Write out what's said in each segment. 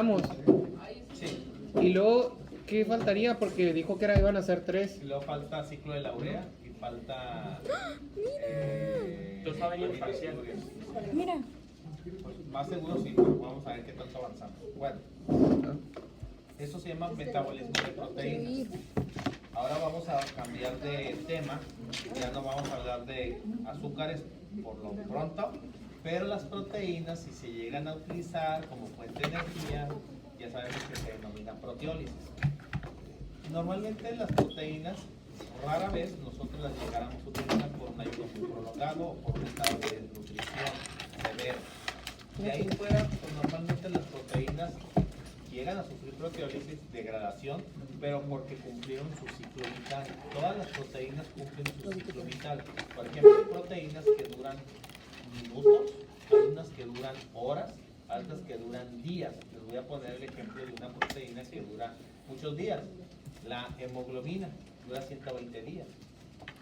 Vamos. Sí. Y luego, ¿qué faltaría? Porque dijo que iban a ser 3. Y luego falta ciclo de la urea y falta. Entonces va a venir parcial. Mira. Pues, más seguro sí, pero vamos a ver qué tanto avanzamos. Bueno, eso se llama metabolismo de proteínas. Ahora vamos a cambiar de tema. Ya no vamos a hablar de azúcares por lo pronto, pero las proteínas, si se llegan a utilizar como fuente de energía, ya sabemos que se denomina proteólisis. Normalmente las proteínas, rara vez nosotros las llegáramos a utilizar por un ayuno muy prolongado o por un estado de desnutrición severo. De ahí fuera, pues normalmente las proteínas llegan a sufrir proteólisis, degradación, pero porque cumplieron su ciclo vital. Todas las proteínas cumplen su ciclo vital. Por ejemplo, hay proteínas que duran minutos, hay unas que duran horas, otras que duran días. Les voy a poner el ejemplo de una proteína que dura muchos días. La hemoglobina dura 120 días,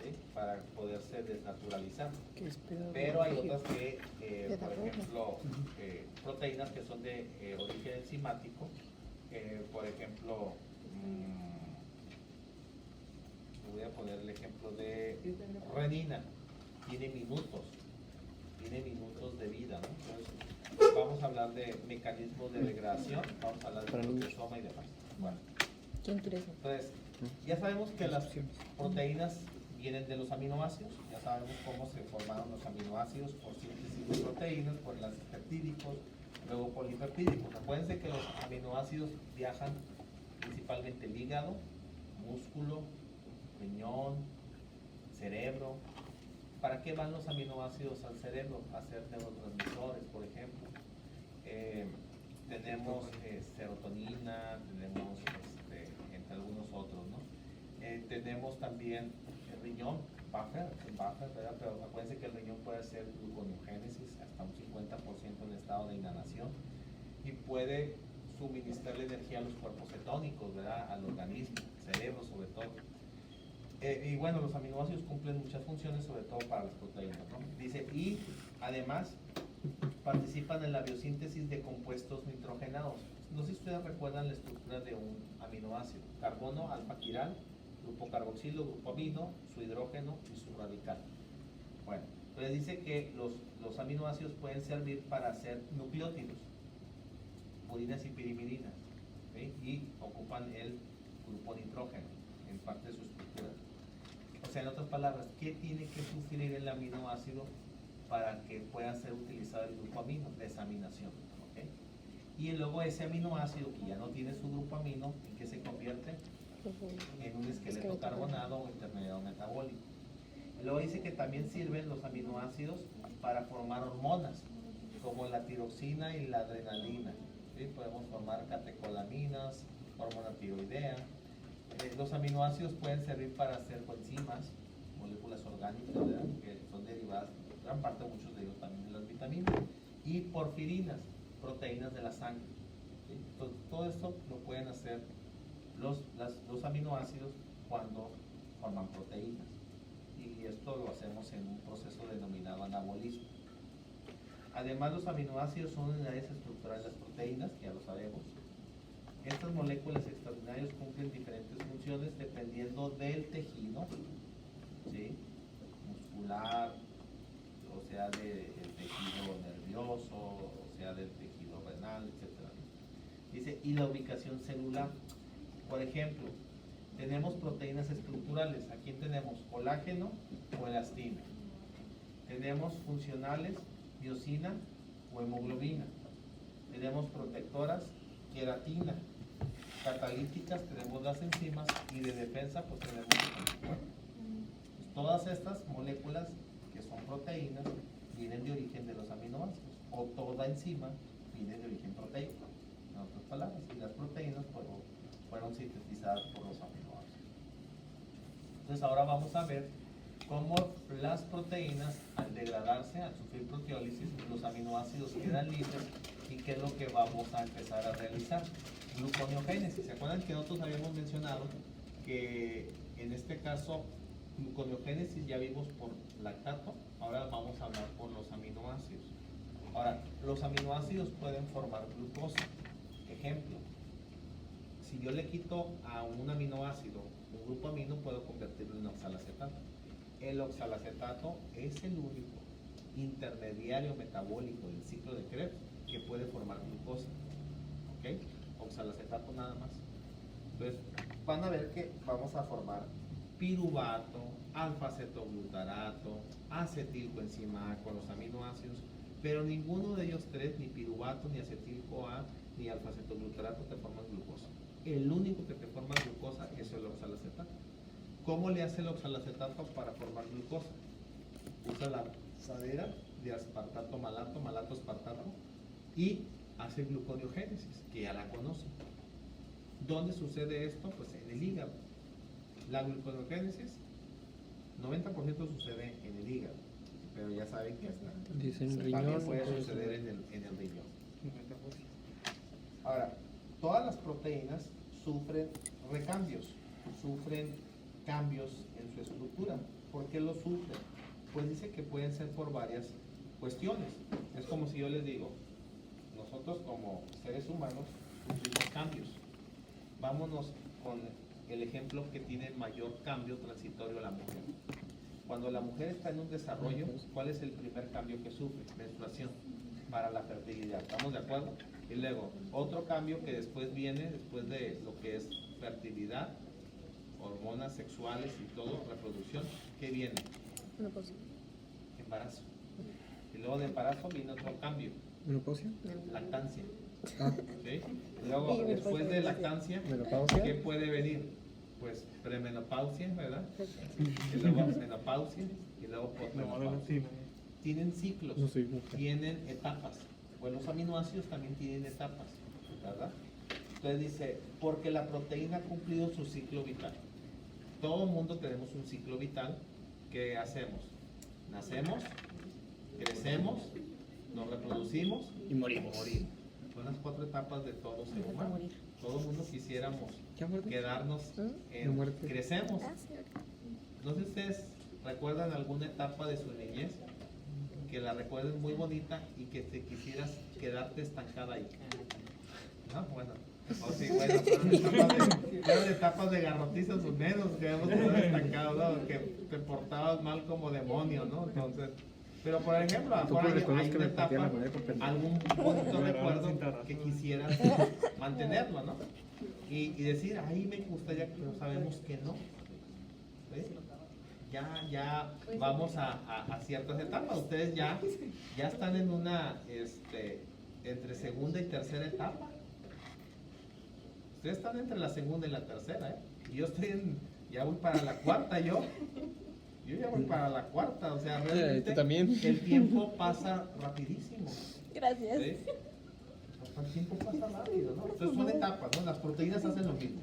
¿sí? Para poderse desnaturalizar. Pero hay otras que, por ejemplo, proteínas que son de origen enzimático, por ejemplo, voy a poner el ejemplo de renina, tiene minutos de vida, ¿no? Entonces, vamos a hablar de mecanismos de degradación, vamos a hablar de proteosoma y demás. Bueno. Entonces, ya sabemos que las proteínas vienen de los aminoácidos, ya sabemos cómo se formaron los aminoácidos por síntesis de proteínas, por enlaces peptídicos, luego polipeptídicos. Acuérdense que los aminoácidos viajan principalmente el hígado, músculo, riñón, cerebro. ¿Para qué van los aminoácidos al cerebro? A ser neurotransmisores, por ejemplo. Tenemos serotonina, tenemos entre algunos otros, ¿no? Tenemos también el riñón, buffer, ¿verdad? Pero acuérdense que el riñón puede hacer gluconeogénesis hasta un 50% en estado de inhalación y puede suministrarle energía a los cuerpos cetónicos, ¿verdad? Al organismo, cerebro sobre todo. Y bueno, los aminoácidos cumplen muchas funciones, sobre todo para las proteínas, ¿no? Dice, y además participan en la biosíntesis de compuestos nitrogenados. No sé si ustedes recuerdan la estructura de un aminoácido: carbono, alfa-quiral, grupo carboxilo, grupo amino, su hidrógeno y su radical. Bueno, entonces dice que los aminoácidos pueden servir para hacer nucleótidos, purinas y pirimidinas, ¿sí? Y ocupan el grupo nitrógeno en parte de su estructura. O sea, en otras palabras, ¿qué tiene que sufrir el aminoácido para que pueda ser utilizado el grupo amino? Desaminación, ¿ok? Y luego ese aminoácido que ya no tiene su grupo amino, ¿en qué se convierte? En un esqueleto carbonado o intermediario metabólico. Luego dice que también sirven los aminoácidos para formar hormonas, como la tiroxina y la adrenalina, ¿sí? Podemos formar catecolaminas, hormona tiroidea. Los aminoácidos pueden servir para hacer coenzimas, moléculas orgánicas, ¿verdad? Que son derivadas, gran parte, muchos de ellos también de las vitaminas, y porfirinas, proteínas de la sangre, ¿sí? Entonces, todo esto lo pueden hacer los aminoácidos cuando forman proteínas, y esto lo hacemos en un proceso denominado anabolismo. Además, los aminoácidos son unidades estructurales de las proteínas, ya lo sabemos. Estas moléculas extraordinarias cumplen diferentes funciones dependiendo del tejido, ¿sí? Muscular, o sea, del tejido nervioso, o sea, del tejido renal, etc. Dice, y la ubicación celular. Por ejemplo, tenemos proteínas estructurales. Aquí tenemos colágeno o elastina. Tenemos funcionales, miosina o hemoglobina. Tenemos protectoras, queratina. Catalíticas tenemos las enzimas y de defensa pues tenemos pues, todas estas moléculas que son proteínas vienen de origen de los aminoácidos, o toda enzima viene de origen proteico, en otras palabras, y las proteínas fueron sintetizadas por los aminoácidos. Entonces ahora vamos a ver cómo las proteínas, al degradarse, al sufrir proteólisis, los aminoácidos quedan libres y qué es lo que vamos a empezar a realizar. Gluconeogénesis. ¿Se acuerdan que nosotros habíamos mencionado que en este caso gluconeogénesis ya vimos por lactato? Ahora vamos a hablar por los aminoácidos. Ahora, los aminoácidos pueden formar glucosa. Ejemplo, si yo le quito a un aminoácido un grupo amino, puedo convertirlo en oxalacetato. El oxalacetato es el único intermediario metabólico del ciclo de Krebs que puede formar glucosa. ¿Ok? Oxalacetato nada más. Entonces, van a ver que vamos a formar piruvato, alfa-cetoglutarato, acetilcoenzima A con los aminoácidos, pero ninguno de ellos tres, ni piruvato, ni acetil-CoA, ni alfa-cetoglutarato, te forman glucosa. El único que te forma glucosa es el oxalacetato. ¿Cómo le hace el oxalacetato para formar glucosa? Usa la sadera de aspartato malato, malato aspartato, y hace gluconeogénesis, que ya la conocen. ¿Dónde sucede esto? Pues en el hígado. La gluconeogénesis, 90% sucede en el hígado, pero ya saben que hasta Dicen también riñón. puede pues, suceder en el riñón. Ahora, todas las proteínas sufren recambios, sufren cambios en su estructura. ¿Por qué lo sufren? Pues dice que pueden ser por varias cuestiones. Es como si yo les digo, nosotros como seres humanos sufrimos cambios. Vámonos con el ejemplo que tiene mayor cambio transitorio la mujer. Cuando la mujer está en un desarrollo, ¿cuál es el primer cambio que sufre? Menstruación, para la fertilidad. ¿Estamos de acuerdo? Y luego, otro cambio que después viene, después de lo que es fertilidad, hormonas sexuales y todo, reproducción, ¿qué viene? Embarazo. Y luego de embarazo viene otro cambio, ¿Menopausia? lactancia. Ah, ¿Sí? Y luego, después de lactancia, ¿menopausia? ¿qué puede venir? Pues premenopausia, ¿verdad? Y luego menopausia y luego posmenopausia. Tienen ciclos, No soy mujer. tienen etapas. Pues los aminoácidos también tienen etapas, ¿verdad? Entonces dice, porque la proteína ha cumplido su ciclo vital. Todo mundo tenemos un ciclo vital. ¿Qué hacemos? Nacemos, crecemos, nos reproducimos Y morimos. Son las 4 etapas de todo ser humano. Todo mundo quisiéramos ¿Ya muerte? quedarnos ¿De en muerte? crecemos. No sé si ustedes recuerdan alguna etapa de su niñez que la recuerden muy bonita y que te quisieras quedarte estancada ahí. ¿No? Bueno. O sí, bueno, fueron etapas de garrotizos menos que hemos quedado estancados, ¿no? Que te portabas mal como demonio, ¿no? Entonces, pero por ejemplo, ¿Tú ahora recuerdas hay que una me partían la etapa, madre por pendejo? algún bonito recuerdo que quisieras mantenerlo, ¿no? Y decir, ahí me gustaría, pero sabemos que no. ¿Sí? Ya vamos a ciertas etapas. Ustedes ya están en una, entre segunda y tercera etapa. Ustedes están entre la segunda y la tercera, ¿eh? Y yo ya voy para la cuarta, yo ya voy para la cuarta, o sea, realmente ¿tú también? el tiempo pasa rapidísimo. Gracias. ¿Sí? El tiempo pasa rápido, ¿no? Entonces son etapas, ¿no? Las proteínas hacen lo mismo.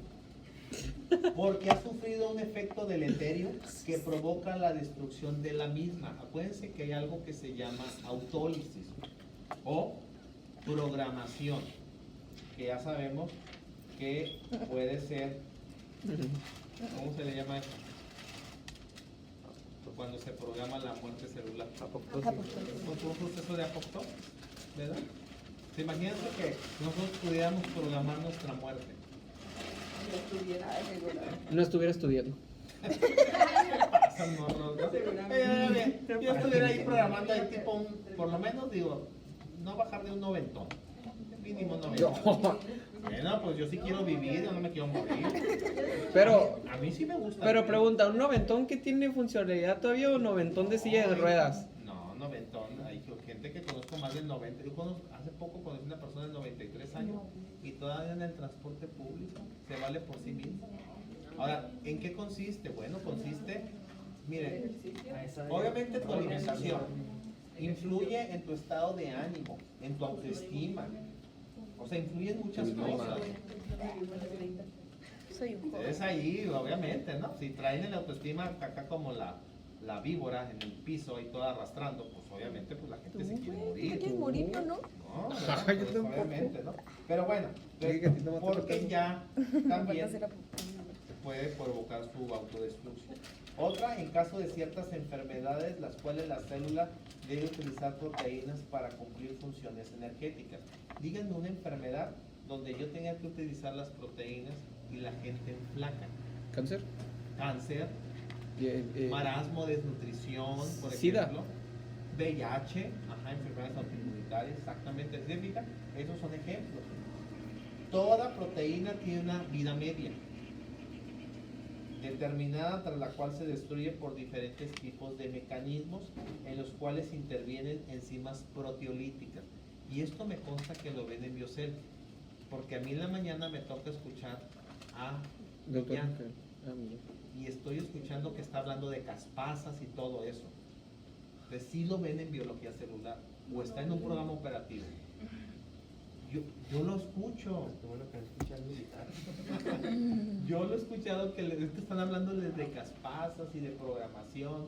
Porque ha sufrido un efecto deleterio que provoca la destrucción de la misma. Acuérdense que hay algo que se llama autólisis o programación, que ya sabemos que puede ser, ¿cómo se le llama esto? Cuando se programa la muerte celular. Pues un proceso de apoptosis, ¿verdad? ¿Se imaginan que nosotros pudiéramos programar nuestra muerte? No estuviera estudiando. Pasan morros, ¿no? Yo estuviera ahí programando ahí tipo por lo menos digo, no bajar de un 90, mínimo 90. Bueno, pues yo sí quiero vivir, yo no me quiero morir. Pero, A mí sí me gusta. pero vivir. pregunta, ¿un noventón que tiene funcionalidad todavía o noventón de silla de ruedas? No, 90. Hay gente que conozco más del 90. Hace poco conocí una persona de 93 años y todavía en el transporte público se vale por sí mismo. Ahora, ¿en qué consiste? Bueno, consiste, miren, obviamente tu alimentación influye en tu estado de ánimo, en tu autoestima. O sea, influyen muchas cosas. Soy un joven. Es ahí, obviamente, ¿no? Si traen el autoestima acá como la víbora en el piso y toda arrastrando, pues obviamente pues la gente se quiere ¿Te morir. quieres morir o no? No, Yo ¿verdad? Pues, tampoco. obviamente, ¿no? Pero bueno, Sí, que a ti no te porque toca. ya Van a también hacer la- puede provocar su autodestrucción. Otra, en caso de ciertas enfermedades, las cuales la célula debe utilizar proteínas para cumplir funciones energéticas. Díganme una enfermedad donde yo tenga que utilizar las proteínas y la gente enflaca. ¿Cáncer? Cáncer, marasmo, desnutrición, por SIDA. ejemplo, VIH, enfermedades autoinmunitarias, exactamente. ¿Se fija? Esos son ejemplos. Toda proteína tiene una vida media determinada, tras la cual se destruye por diferentes tipos de mecanismos en los cuales intervienen enzimas proteolíticas. Y esto me consta que lo ven en Biocel, porque a mí en la mañana me toca escuchar a Doctor. Millán, Millán. y estoy escuchando que está hablando de caspasas y todo eso. Entonces sí lo ven en biología celular, o está en un programa operativo. Yo lo escucho. Yo lo he escuchado que están hablando de caspasas y de programación.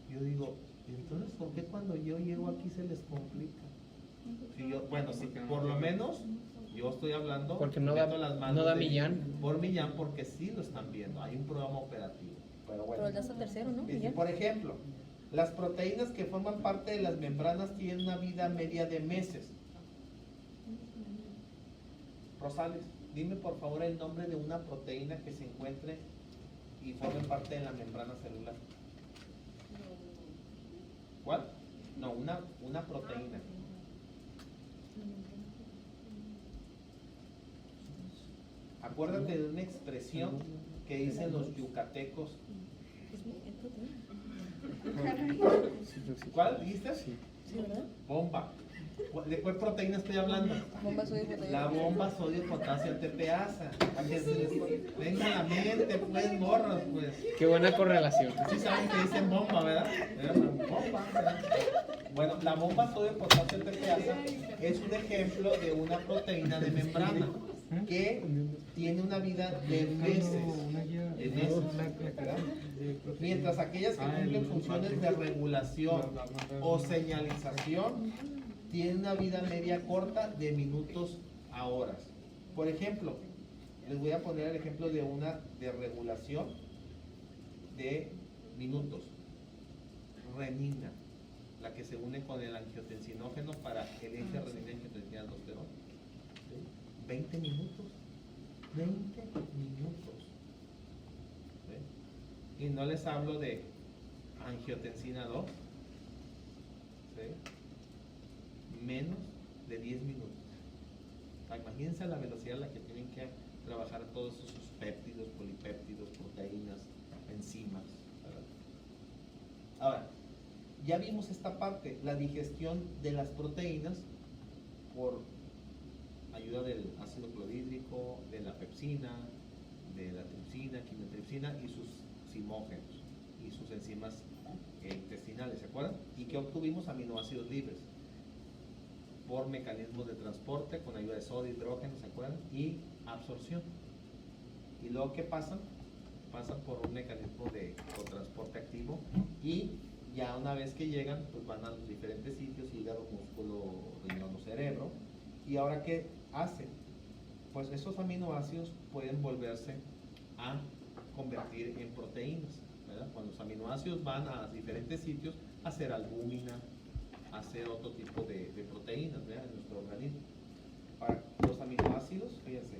Yo digo, entonces, ¿por qué cuando yo llego aquí se les complica? Si yo, bueno, si por lo menos yo estoy hablando, porque no da, meto las manos no da Millán. por Millán, porque sí lo están viendo, hay un programa operativo. Pero bueno, Pero el dato tercero, ¿no? dice, por ejemplo, las proteínas que forman parte de las membranas tienen una vida media de meses. Rosales, dime por favor el nombre de una proteína que se encuentre y forme parte de la membrana celular. ¿Cuál? No, una proteína. Acuérdate de una expresión que dicen los yucatecos. ¿Cuál dijiste? Sí. Sí, ¿verdad? Bomba. ¿De cuál proteína estoy hablando? Bomba sodio potasio. La bomba sodio potasio tepeasa. A que se les venga a la mente, pues, morros, pues. Qué buena correlación. Sí saben que dicen bomba, ¿verdad? Bomba, ¿verdad? Bueno, la bomba sodio potasio tepeasa es un ejemplo de una proteína de membrana que tiene una vida de meses. De meses, ¿verdad? Mientras aquellas que cumplen funciones de regulación o señalización tienen una vida media corta de minutos a horas. Por ejemplo, les voy a poner el ejemplo de una de regulación de minutos. Renina, la que se une con el angiotensinógeno para el eje renina angiotensina aldosterona. 20 minutos. 20 minutos. ¿Sí? Y no les hablo de angiotensina 2. ¿Sí? Menos de 10 minutos. Imagínense la velocidad a la que tienen que trabajar todos esos péptidos, polipéptidos, proteínas, enzimas, ¿verdad? Ahora, ya vimos esta parte, la digestión de las proteínas por ayuda del ácido clorhídrico, de la pepsina, de la tripsina, quinotripsina y sus simógenos y sus enzimas intestinales, ¿se acuerdan? Y que obtuvimos aminoácidos libres por mecanismos de transporte con ayuda de sodio, hidrógeno, ¿se acuerdan? Y absorción. Y luego, ¿qué pasa? Pasan por un mecanismo de transporte activo y ya una vez que llegan, pues van a los diferentes sitios, hígado, músculo, riñón o cerebro. ¿Y ahora qué hacen? Pues esos aminoácidos pueden volverse a convertir en proteínas, ¿verdad? Cuando los aminoácidos van a diferentes sitios a hacer albúmina, hacer otro tipo de proteínas, ¿verdad? En nuestro organismo. Para los aminoácidos, fíjense,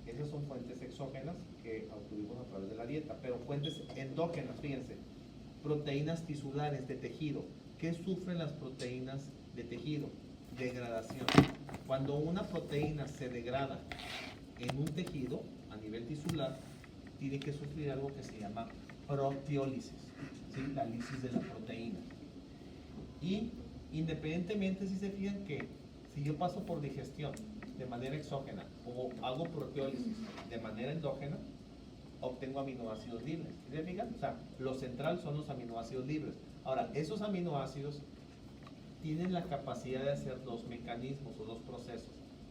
esas son fuentes exógenas que obtuvimos a través de la dieta, pero fuentes endógenas, fíjense, proteínas tisulares de tejido. ¿Qué sufren las proteínas de tejido? Degradación. Cuando una proteína se degrada en un tejido a nivel tisular, tiene que sufrir algo que se llama proteólisis, ¿sí? La lisis de la proteína. Y independientemente, si se fijan que si yo paso por digestión de manera exógena o hago proteólisis de manera endógena, obtengo aminoácidos libres. ¿Sí se fijan? O sea, lo central son los aminoácidos libres. Ahora, esos aminoácidos tienen la capacidad de hacer dos mecanismos o dos procesos: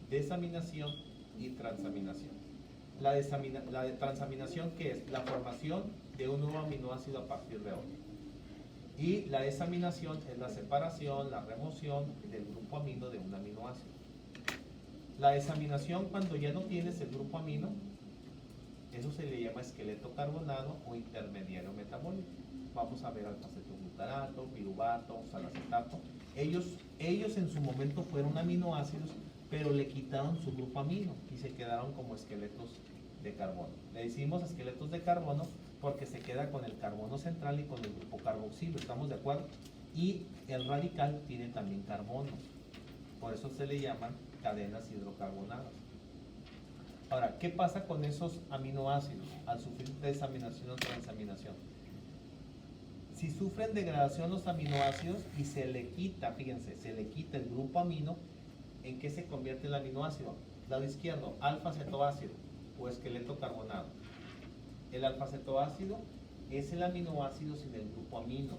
desaminación y transaminación. La de transaminación, ¿qué es? La formación de un nuevo aminoácido a partir de otro. Y la desaminación es la separación, la remoción del grupo amino de un aminoácido. La desaminación, cuando ya no tienes el grupo amino, eso se le llama esqueleto carbonado o intermediario metabólico. Vamos a ver alfa-cetoglutarato, piruvato, salacetato. Ellos en su momento fueron aminoácidos, pero le quitaron su grupo amino y se quedaron como esqueletos de carbono. Le decimos esqueletos de carbono porque se queda con el carbono central y con el grupo carboxilo, ¿estamos de acuerdo? Y el radical tiene también carbonos, por eso se le llaman cadenas hidrocarbonadas. Ahora, ¿qué pasa con esos aminoácidos al sufrir desaminación o transaminación? Si sufren degradación los aminoácidos y se le quita, fíjense, se le quita el grupo amino, ¿en qué se convierte el aminoácido? Lado izquierdo, alfa-cetoácido o esqueleto carbonado. El alfa-cetoácido es el aminoácido sin el grupo amino.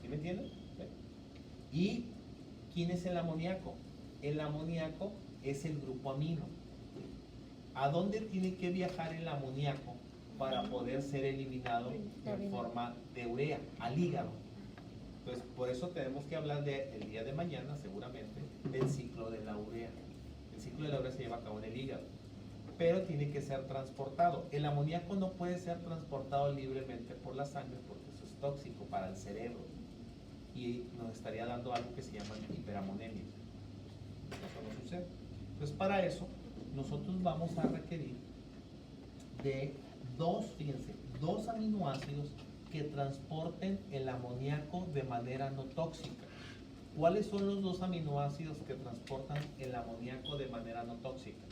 ¿Sí me entienden? ¿Sí? ¿Y quién es el amoníaco? El amoníaco es el grupo amino. ¿A dónde tiene que viajar el amoníaco para poder ser eliminado en forma de urea? Al hígado. Entonces, por eso tenemos que hablar el día de mañana, seguramente, del ciclo de la urea. El ciclo de la urea se lleva a cabo en el hígado, pero tiene que ser transportado. El amoníaco no puede ser transportado libremente por la sangre porque eso es tóxico para el cerebro y nos estaría dando algo que se llama hiperamonemia. Eso no sucede. Entonces, para eso, nosotros vamos a requerir de fíjense, dos aminoácidos que transporten el amoníaco de manera no tóxica. ¿Cuáles son los dos aminoácidos que transportan el amoníaco de manera no tóxica?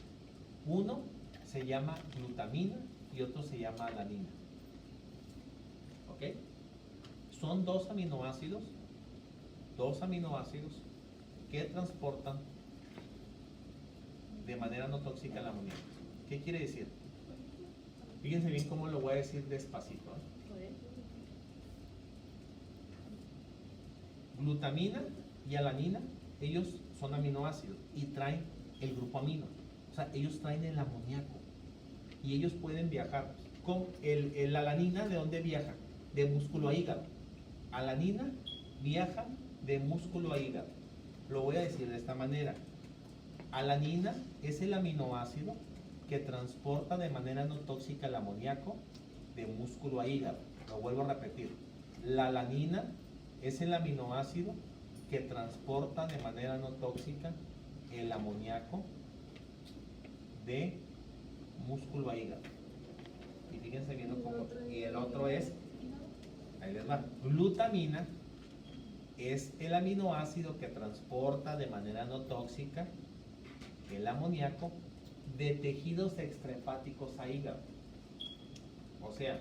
Uno se llama glutamina y otro se llama alanina. ¿Ok? Son dos aminoácidos que transportan de manera no tóxica el amoníaco. ¿Qué quiere decir? Fíjense bien cómo lo voy a decir despacito, ¿eh? Glutamina y alanina, ellos son aminoácidos y traen el grupo amino. O sea, ellos traen el amoníaco y ellos pueden viajar. Con el alanina, ¿de dónde viaja? De músculo a hígado. Alanina viaja de músculo a hígado. Lo voy a decir de esta manera. Alanina es el aminoácido que transporta de manera no tóxica el amoníaco de músculo a hígado. Lo vuelvo a repetir. La alanina es el aminoácido que transporta de manera no tóxica el amoníaco de músculo a hígado. Y fíjense viendo cómo. Y el otro es, ahí les va, glutamina es el aminoácido que transporta de manera no tóxica el amoníaco de tejidos extrahepáticos a hígado. O sea,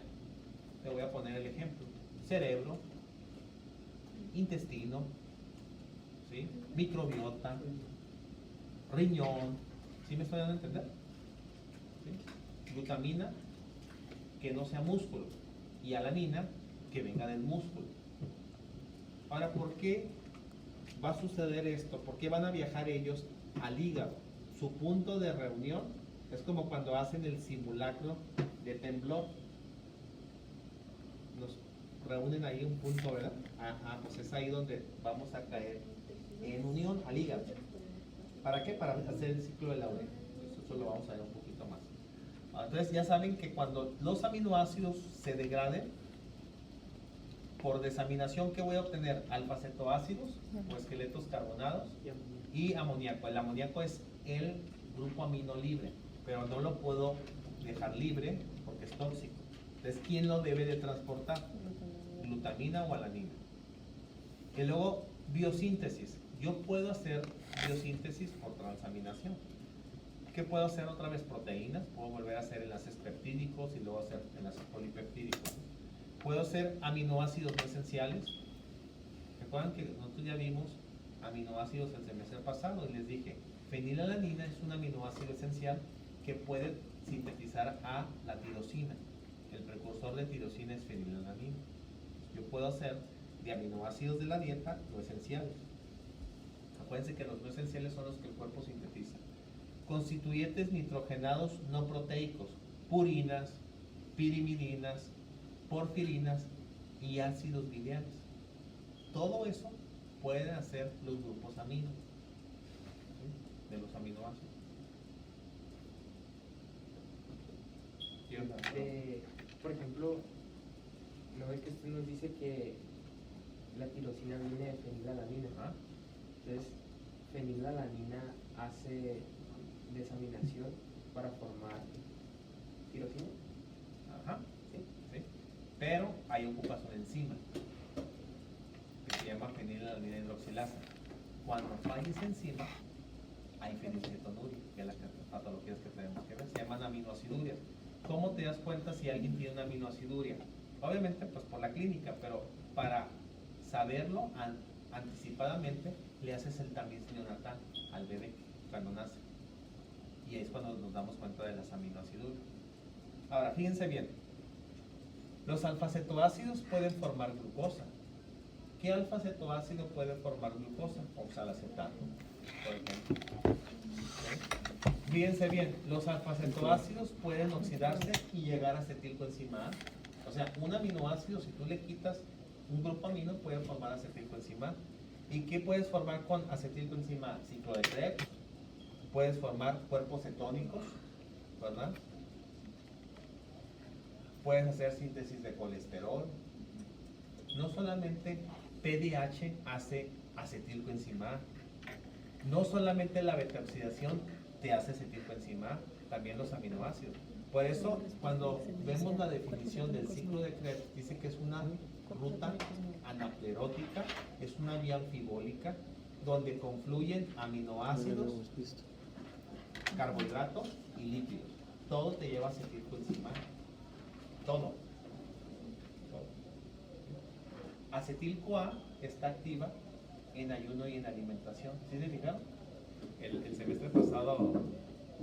te voy a poner el ejemplo: cerebro, intestino, ¿sí? Microbiota, riñón. ¿Sí me estoy dando a entender? ¿Sí? Glutamina, que no sea músculo, y alanina, que venga del músculo. Ahora, ¿por qué va a suceder esto? ¿Por qué van a viajar ellos al hígado? Su punto de reunión es como cuando hacen el simulacro de temblor. Nos reúnen ahí un punto, ¿verdad? Pues es ahí donde vamos a caer en unión al hígado. ¿Para qué? Para hacer el ciclo de la urea. Eso lo vamos a ver un poquito más. Entonces ya saben que cuando los aminoácidos se degraden por desaminación, ¿qué voy a obtener? Alfa-cetoácidos o esqueletos carbonados y amoníaco. El amoníaco es el grupo amino libre, pero no lo puedo dejar libre porque es tóxico. Entonces, ¿quién lo debe de transportar? Glutamina o alanina. Y luego, biosíntesis. Yo puedo hacer biosíntesis por transaminación. ¿Qué puedo hacer otra vez? Proteínas. Puedo volver a hacer enlaces peptídicos y luego hacer enlaces polipeptídicos. Puedo hacer aminoácidos no esenciales. Recuerdan que nosotros ya vimos aminoácidos el semestre pasado y les dije, fenilalanina es un aminoácido esencial que puede sintetizar a la tirosina. El precursor de tirosina es fenilalanina. Yo puedo hacer de aminoácidos de la dieta no esenciales. Acuérdense que los no esenciales son los que el cuerpo sintetiza. Constituyentes nitrogenados no proteicos, purinas, pirimidinas, porfirinas y ácidos biliares. Todo eso pueden hacer los grupos amino, ¿sí? De los aminoácidos. Por ejemplo, ¿no ve que usted nos dice que la tirosina viene de fenilalanina? ¿Ah? Entonces, fenilalanina hace desaminación para formar tirosina. Ajá, ¿Sí? ¿sí? Pero ahí ocupas una enzima que se llama fenilalanina hidroxilasa. Cuando falla esa enzima, hay fenilcetonuria, que es la patología que tenemos que ver. Se llaman aminoacidurias. ¿Cómo te das cuenta si alguien tiene una aminoaciduria? Obviamente, pues por la clínica, pero para saberlo anticipadamente, le haces el tamiz neonatal al bebé cuando nace. Y ahí es cuando nos damos cuenta de las aminoacidurias. Ahora, fíjense bien. Los alfa-cetoácidos pueden formar glucosa. ¿Qué alfa-cetoácido puede formar glucosa? Oxalacetato, por ejemplo. ¿Ok? Fíjense bien, los alfa-cetoácidos pueden oxidarse y llegar a acetilcoenzima A. O sea, un aminoácido, si tú le quitas un grupo amino, puede formar acetilcoenzima A. ¿Y qué puedes formar con acetilcoenzima A? Ciclo de Krebs. Puedes formar cuerpos cetónicos, ¿verdad? Puedes hacer síntesis de colesterol. No solamente PDH hace acetilcoenzima A. No solamente la beta-oxidación te hace acetilcoenzima A, también los aminoácidos. Por eso, cuando vemos la definición del ciclo de Krebs, dice que es una ruta anaplerótica, es una vía anfibólica, donde confluyen aminoácidos, carbohidratos y lípidos. Todo te lleva a acetilcoenzima A. Todo. Acetil-CoA está activa en ayuno y en alimentación. ¿Sí se fijaron? El semestre pasado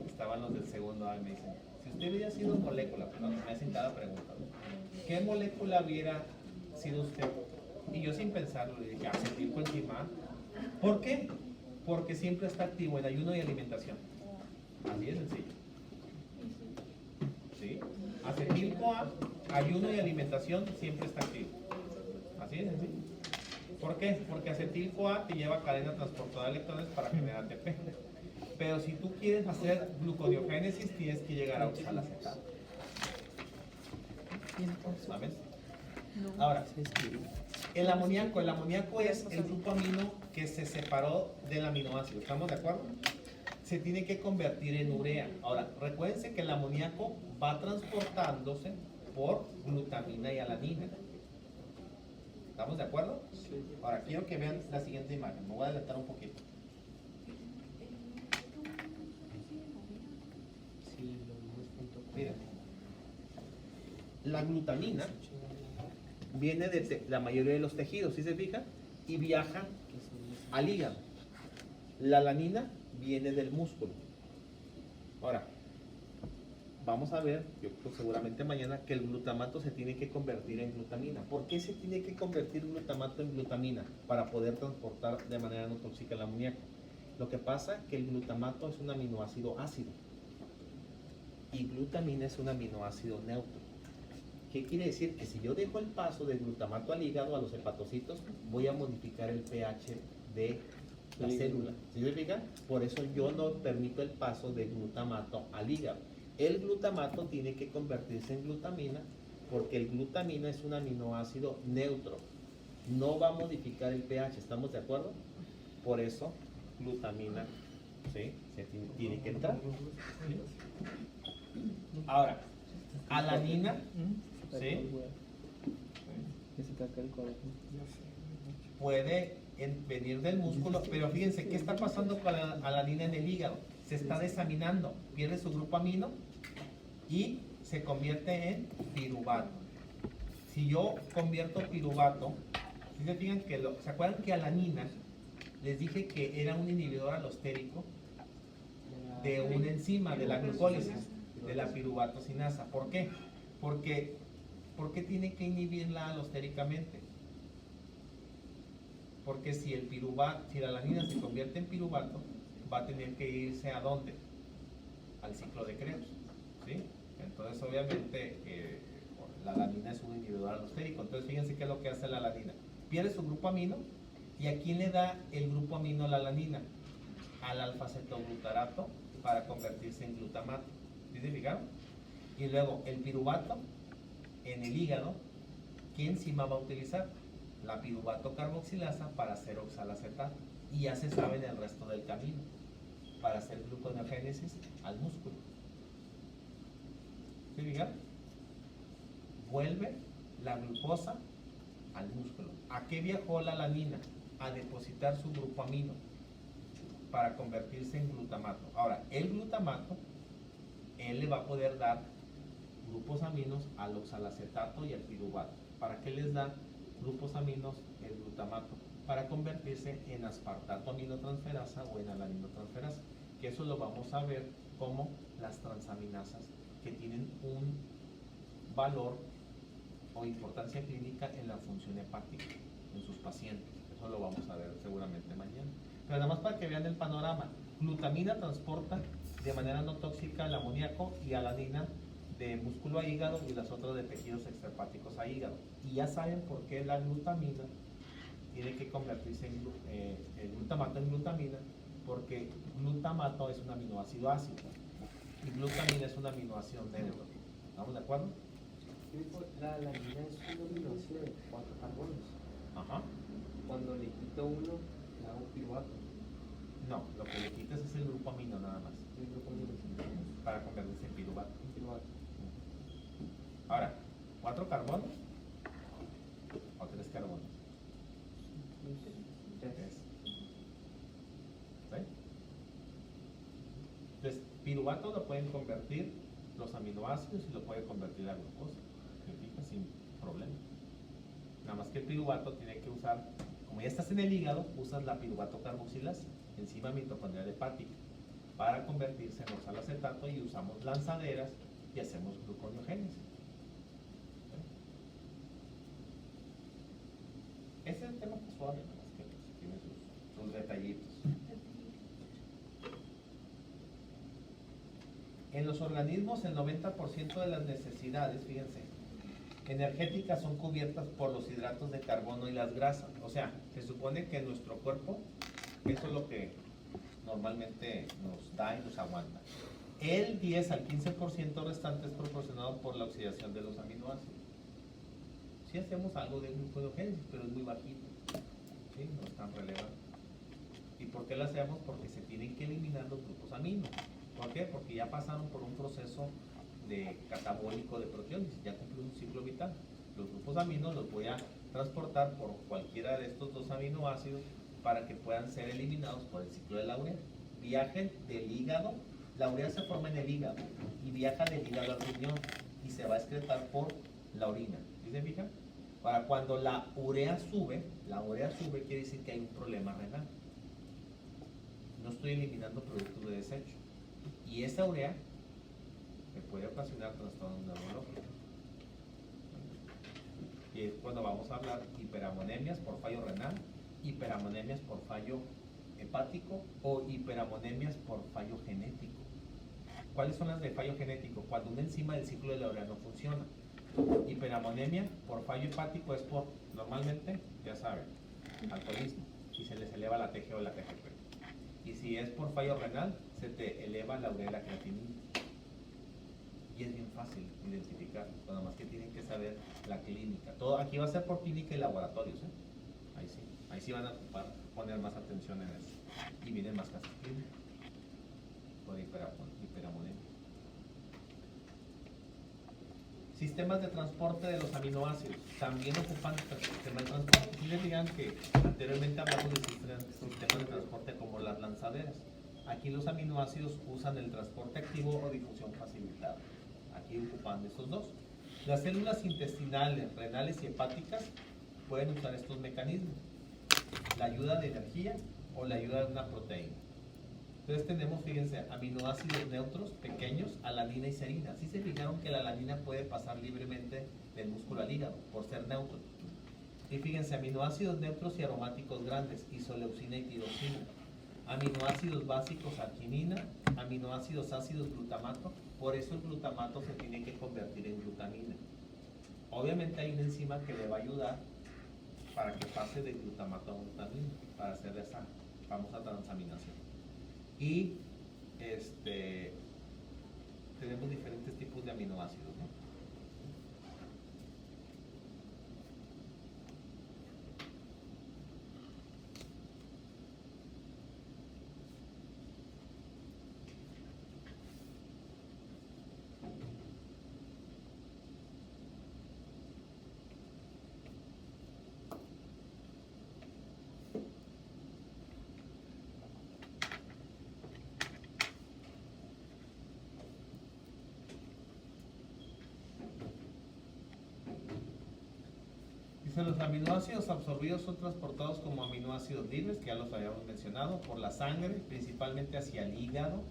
estaban los del segundo A y me dicen, si usted hubiera sido molécula, no, me hacen cada pregunta, ¿no? ¿Qué molécula hubiera sido usted? Y yo sin pensarlo le dije, acetilcoenzima A. ¿Por qué? Porque siempre está activo en ayuno y alimentación. Así de sencillo. ¿Sí? Acetil-CoA, ayuno y alimentación siempre está activo. Así de sencillo. ¿Por qué? Porque acetil-CoA te lleva cadena transportadora de electrones para generar ATP. Pero si tú quieres hacer glucodiogénesis, tienes que llegar a oxalacetato. ¿Sabes? Ahora, el amoníaco es el grupo amino que se separó del aminoácido. ¿Estamos de acuerdo? Se tiene que convertir en urea. Ahora, recuérdense que el amoníaco va transportándose por glutamina y alanina. ¿Estamos de acuerdo? Ahora, quiero que vean la siguiente imagen. Me voy a adelantar un poquito. Miren, la glutamina viene de la mayoría de los tejidos, ¿sí se fijan? Y viaja al hígado. La alanina viene del músculo. Ahora, vamos a ver, yo creo seguramente mañana, que el glutamato se tiene que convertir en glutamina. ¿Por qué se tiene que convertir glutamato en glutamina? Para poder transportar de manera no tóxica el amoníaco. Lo que pasa es que el glutamato es un aminoácido ácido y glutamina es un aminoácido neutro. ¿Qué quiere decir? Que si yo dejo el paso del glutamato al hígado, a los hepatocitos, voy a modificar el pH de la célula. ¿Sí se fijan? Por eso yo no permito el paso de glutamato al hígado. El glutamato tiene que convertirse en glutamina porque el glutamina es un aminoácido neutro. No va a modificar el pH, ¿estamos de acuerdo? Por eso glutamina, ¿sí? Tiene que entrar. ¿Sí? Ahora, alanina, ¿sí? Puede venir del músculo, pero fíjense, ¿qué está pasando con la alanina en el hígado? Se está desaminando, pierde su grupo amino y se convierte en piruvato. Si yo convierto piruvato, ¿sí se fijan que ¿se acuerdan que alanina les dije que era un inhibidor alostérico de una enzima de la glucólisis, de la piruvatocinasa? ¿Por qué? ¿Por qué tiene que inhibirla alostéricamente? Porque si la alanina se convierte en piruvato, va a tener que irse ¿a dónde? Al ciclo de Krebs, ¿sí? Entonces obviamente la alanina es un inhibidor alostérico. Entonces fíjense qué es lo que hace la alanina. Pierde su grupo amino. ¿Y a quién le da el grupo amino la alanina? Al alfa-cetoglutarato para convertirse en glutamato. ¿Sí se fijaron? Y luego el piruvato en el hígado, ¿qué enzima va a utilizar? La piruvato carboxilasa para hacer oxalacetato. Y ya se sabe en el resto del camino. para hacer gluconeogénesis al músculo. ¿Sí, fijan? Vuelve la glucosa al músculo. ¿A qué viajó la alanina? A depositar su grupo amino para convertirse en glutamato. Ahora, el glutamato, él le va a poder dar grupos aminos al oxalacetato y al piruvato. ¿Para qué les da grupos aminos el glutamato? Para convertirse en aspartato aminotransferasa o en alaninotransferasa, que eso lo vamos a ver como las transaminasas que tienen un valor o importancia clínica en la función hepática en sus pacientes. Eso lo vamos a ver seguramente mañana. Pero nada más para que vean el panorama. Glutamina transporta de manera no tóxica el amoníaco y alanina de músculo a hígado y las otras de tejidos extrahepáticos a hígado. Y ya saben por qué la glutamina tiene que convertirse en el glutamato en glutamina, porque glutamato es un aminoácido ácido y glutamina es un aminoácido neutro. ¿Estamos de acuerdo? La alanina es un aminoácido de 4 carbonos. Ajá. Cuando le quito uno, le hago piruvato. No, lo que le quitas es el grupo amino nada más, El grupo amino para convertirse en piruvato. en piruvato. Ahora, 4 carbonos o 3 carbonos. 3. ¿Sí? Entonces, piruvato lo pueden convertir los aminoácidos y lo puede convertir la glucosa. ¿Se fija? Sin problema. Nada más que el piruvato tiene que usar, como ya estás en el hígado, usas la piruvato carboxilasa, enzima mitocondrial hepática, para convertirse en oxalacetato y usamos lanzaderas y hacemos gluconeogénesis. Ese es el tema casual, nada más que pues, tiene sus detallitos. En los organismos, el 90% de las necesidades, fíjense, energéticas son cubiertas por los hidratos de carbono y las grasas. O sea, se supone que en nuestro cuerpo, eso es lo que normalmente nos da y nos aguanta. El 10 al 15% restante es proporcionado por la oxidación de los aminoácidos. Sí hacemos algo de gluconeogénesis, pero es muy bajito. ¿Sí? No es tan relevante. ¿Y por qué lo hacemos? Porque se tienen que eliminar los grupos aminos. ¿Por qué? Porque ya pasaron por un proceso de catabólico de proteólisis, ya cumplió un ciclo vital. Los grupos aminos los voy a transportar por cualquiera de estos dos aminoácidos para que puedan ser eliminados por el ciclo de la urea. Viajen del hígado, la urea se forma en el hígado y viaja del hígado al riñón y se va a excretar por la orina. ¿Sí se fijan? Para cuando la urea sube quiere decir que hay un problema renal. No estoy eliminando productos de desecho. Y esa urea me puede ocasionar trastornos neurológicos. Y es cuando vamos a hablar hiperamonemias por fallo renal, hiperamonemias por fallo hepático o hiperamonemias por fallo genético. ¿Cuáles son las de fallo genético? Cuando una enzima del ciclo de la urea no funciona. Hiperamonemia por fallo hepático es por, normalmente, ya saben, alcoholismo y se les eleva la TG o la TGP. Y si es por fallo renal, se te eleva la urea y la creatinina. Y es bien fácil identificar, nada más que tienen que saber la clínica. Todo aquí va a ser por clínica y laboratorios, ¿eh? Ahí sí van a poner más atención en eso. Y vienen más casos clínicos por hiperamonemia. Sistemas de transporte de los aminoácidos también ocupan el sistema de transporte. Si les digan que anteriormente hablamos de sistemas de transporte como las lanzaderas. Aquí los aminoácidos usan el transporte activo o difusión facilitada. Aquí ocupan estos dos. Las células intestinales, renales y hepáticas pueden usar estos mecanismos. La ayuda de energía o la ayuda de una proteína. Entonces tenemos, fíjense, aminoácidos neutros pequeños, alanina y serina. ¿Sí se fijaron que la alanina puede pasar libremente del músculo al hígado por ser neutro? Y fíjense, aminoácidos neutros y aromáticos grandes, isoleucina y tirosina. Aminoácidos básicos, arginina, aminoácidos ácidos, glutamato. Por eso el glutamato se tiene que convertir en glutamina. Obviamente hay una enzima que le va a ayudar para que pase de glutamato a glutamina, para hacer esa famosa transaminación. Y tenemos diferentes tipos de aminoácidos, ¿no? Dice, los aminoácidos absorbidos son transportados como aminoácidos libres, que ya los habíamos mencionado, por la sangre, principalmente hacia el hígado,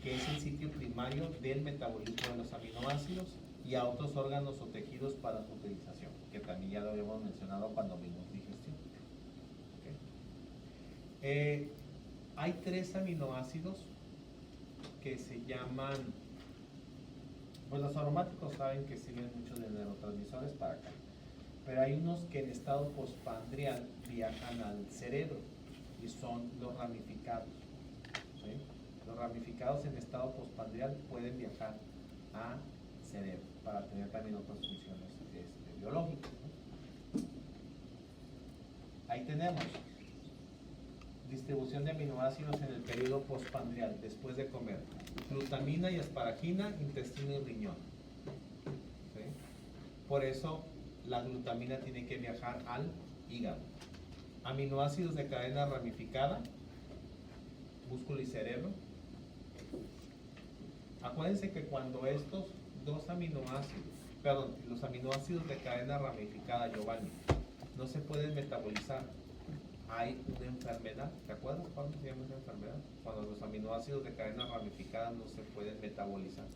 que es el sitio primario del metabolismo de los aminoácidos, y a otros órganos o tejidos para su utilización, que también ya lo habíamos mencionado cuando vimos digestión. ¿Okay? Hay 3 aminoácidos que se llaman, pues los aromáticos saben que sirven mucho de neurotransmisores para acá, pero hay unos que en estado postprandial viajan al cerebro y son los ramificados. ¿Sí? Los ramificados en estado postprandial pueden viajar a cerebro para tener también otras funciones biológicas, ¿no? Ahí tenemos distribución de aminoácidos en el periodo postprandial, después de comer. Glutamina y asparagina, intestino y riñón. ¿Sí? Por eso la glutamina tiene que viajar al hígado. Aminoácidos de cadena ramificada, músculo y cerebro. Acuérdense que cuando estos dos aminoácidos, perdón, los aminoácidos de cadena ramificada, Giovanni, no se pueden metabolizar, hay una enfermedad. ¿Te acuerdas cuándo se llama esa enfermedad? Cuando los aminoácidos de cadena ramificada no se pueden metabolizar.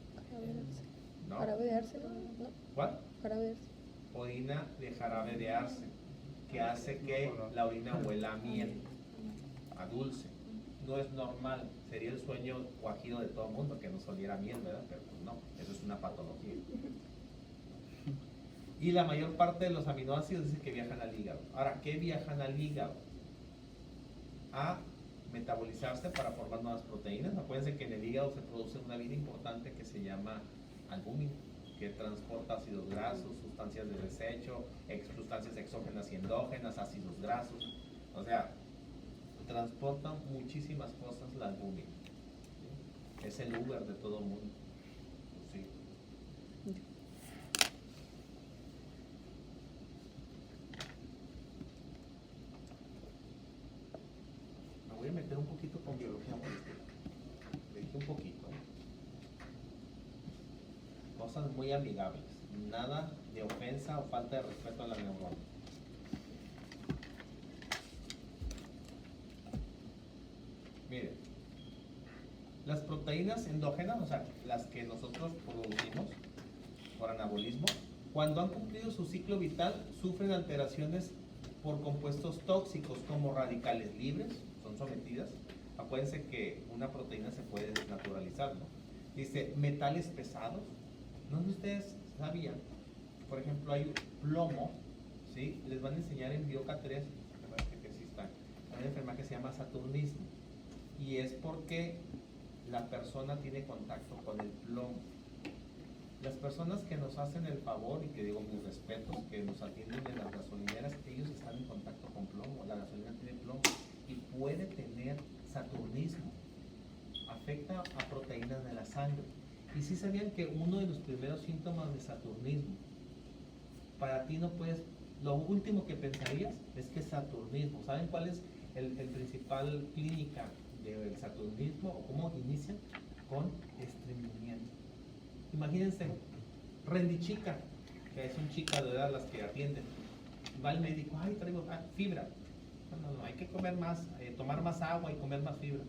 ¿No? Jarabe de arce, ¿no? ¿Cuál? Jarabe de arce. Orina de jarabe de arce, que hace que la orina huela a miel, a dulce. No es normal, sería el sueño guajiro de todo el mundo que nos oliera a miel, ¿verdad? Pero pues no, eso es una patología. Y la mayor parte de los aminoácidos dice que viajan al hígado. Ahora, ¿qué viajan al hígado? A metabolizarse para formar nuevas proteínas. Acuérdense que en el hígado se produce una vida importante que se llama albúmina, que transporta ácidos grasos, sustancias de desecho, sustancias exógenas y endógenas, ácidos grasos. O sea, transporta muchísimas cosas la albúmina. ¿Sí? Es el Uber de todo el mundo. ¿Sí? Me voy a meter un poquito con biología molecular. Le dije un poquito. Cosas muy amigables. Nada de ofensa o falta de respeto a la neurona. Miren, las proteínas endógenas, o sea, las que nosotros producimos por anabolismo, cuando han cumplido su ciclo vital, sufren alteraciones por compuestos tóxicos como radicales libres, son sometidas. Acuérdense que una proteína se puede desnaturalizar, ¿no? Dice, metales pesados. No sé si ustedes sabían, por ejemplo, hay plomo, ¿sí? Les van a enseñar en Bioca 3, que sí está, hay una enfermedad que se llama saturnismo, y es porque la persona tiene contacto con el plomo. Las personas que nos hacen el favor, y que digo mis respetos, que nos atienden en las gasolineras, ellos están en contacto con plomo, la gasolina tiene plomo, y puede tener saturnismo, afecta a proteínas de la sangre. Y sí sabían que uno de los primeros síntomas de saturnismo, para ti no puedes, lo último que pensarías es que es saturnismo. ¿Saben cuál es el principal clínica del saturnismo o cómo inician? Con estreñimiento. Imagínense, rendichica, que son chicas de edad las que atienden, va al médico, ay, traigo fibra. No, hay que comer más, tomar más agua y comer más fibra.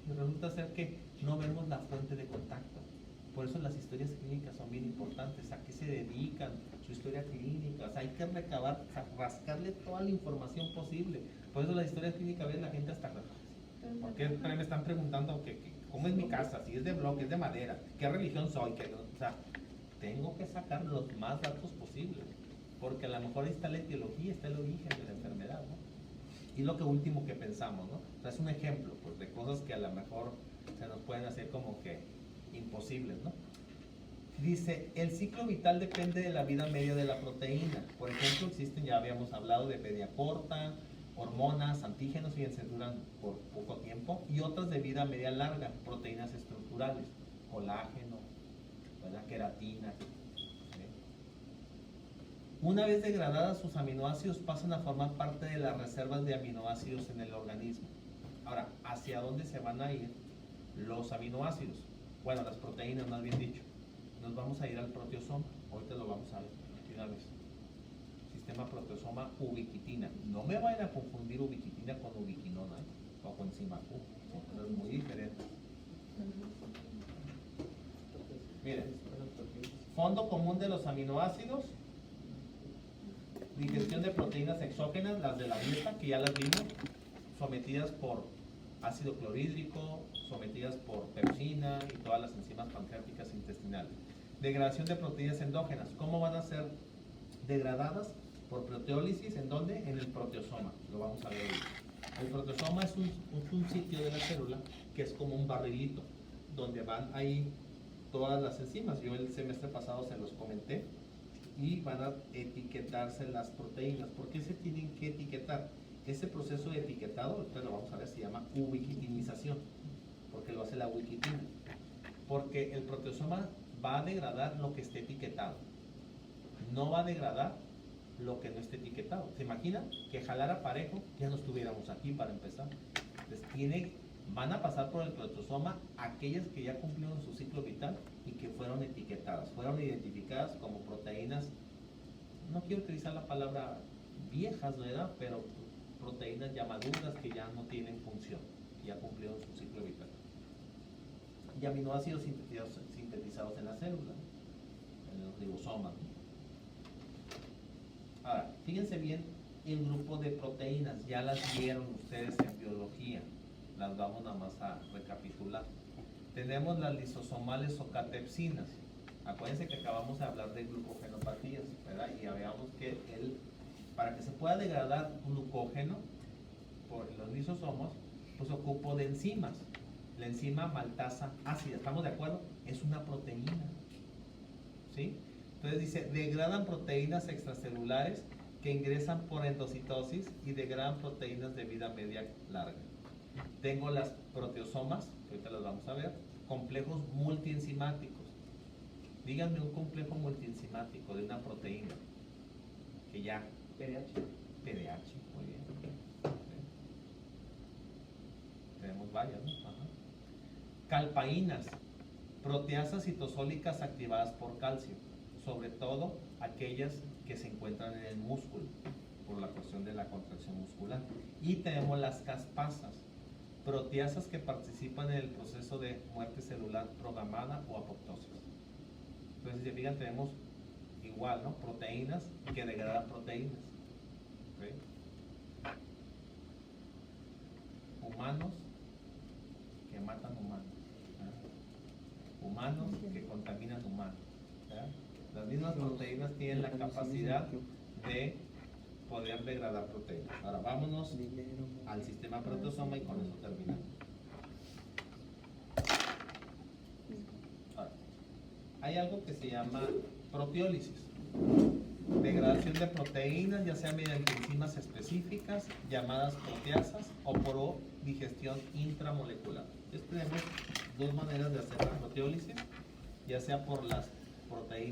Y resulta ser que no vemos la fuente de contacto. Por eso las historias clínicas son bien importantes. ¿A qué se dedican? Su historia clínica. O sea, hay que recabar, rascarle toda la información posible. Por eso las historias clínicas ven la gente hasta porque me están preguntando cómo es mi casa, si es de bloque, es de madera, qué religión soy, o sea, tengo que sacar los más datos posibles, porque a lo mejor ahí está la etiología, está el origen de la enfermedad, ¿no? Y lo que último que pensamos, ¿no? O sea, es un ejemplo, pues, de cosas que a lo mejor se nos pueden hacer como que imposibles, ¿no? Dice, el ciclo vital depende de la vida media de la proteína. Por ejemplo, existen, ya habíamos hablado de media corta, hormonas, antígenos, fíjense, duran por poco tiempo, y otras de vida media larga, proteínas estructurales, colágeno, ¿verdad? Queratina. ¿Sí? Una vez degradadas, sus aminoácidos pasan a formar parte de las reservas de aminoácidos en el organismo. Ahora, ¿hacia dónde se van a ir los aminoácidos? Bueno, las proteínas, más bien dicho. Nos vamos a ir al proteosoma. Ahorita lo vamos a ver de una vez. sistema proteosoma ubiquitina. No me vayan a confundir ubiquitina con ubiquinona o con Simacu, son cosas muy diferentes. Miren, fondo común de los aminoácidos, digestión de proteínas exógenas, las de la dieta, que ya las vimos, sometidas por ácido clorhídrico, sometidas por pepsina y todas las enzimas pancreáticas intestinales. Degradación de proteínas endógenas, ¿cómo van a ser degradadas? Por proteólisis, ¿en dónde? En el proteosoma, lo vamos a ver hoy. El proteosoma es un sitio de la célula que es como un barrilito, donde van ahí todas las enzimas. Yo el semestre pasado se los comenté, y van a etiquetarse las proteínas. ¿Por qué se tienen que etiquetar? Ese proceso de etiquetado, después lo vamos a ver, se llama ubiquitinización, porque lo hace la ubiquitina. Porque el proteosoma va a degradar lo que esté etiquetado, no va a degradar lo que no esté etiquetado. ¿Se imaginan que jalara parejo? Ya no estuviéramos aquí para empezar. Entonces van a pasar por el proteosoma aquellas que ya cumplieron su ciclo vital y que fueron etiquetadas, fueron identificadas como proteínas, no quiero utilizar la palabra viejas, ¿verdad? Pero proteínas ya maduras que ya no tienen función, que ya cumplieron su ciclo vital. Y aminoácidos sintetizados en la célula, en los ribosomas. Ahora, fíjense bien el grupo de proteínas, ya las vieron ustedes en biología, las vamos nada más a recapitular. Tenemos las lisosomales o catepsinas. Acuérdense que acabamos de hablar de glucogenopatías, ¿verdad? Y ya veamos que para que se pueda degradar glucógeno por los lisosomos, pues ocupo de enzimas. La enzima maltasa ácida, ¿estamos de acuerdo? Es una proteína, ¿sí? Entonces dice, degradan proteínas extracelulares que ingresan por endocitosis y degradan proteínas de vida media larga. Tengo las proteosomas, que ahorita las vamos a ver, complejos multienzimáticos. Díganme un complejo multienzimático de una proteína que ya... PDH. PDH, muy bien. Tenemos varias, ¿no? Ajá. Calpaínas, proteasas citosólicas activadas por calcio, sobre todo aquellas que se encuentran en el músculo, por la cuestión de la contracción muscular. Y tenemos las caspasas, proteasas que participan en el proceso de muerte celular programada o apoptosis. Entonces, si se fijan, tenemos igual, ¿no? Proteínas que degradan proteínas. ¿Okay? Humanos que matan humanos. ¿Eh? Humanos que contaminan humanos. ¿Eh? Las mismas proteínas tienen la capacidad de poder degradar proteínas. Ahora vámonos al sistema proteosoma y con eso terminamos. Ahora, hay algo que se llama proteólisis. Degradación de proteínas, ya sea mediante enzimas específicas llamadas proteasas o por digestión intramolecular. Entonces tenemos dos maneras de hacer la proteólisis, ya sea por las proteínas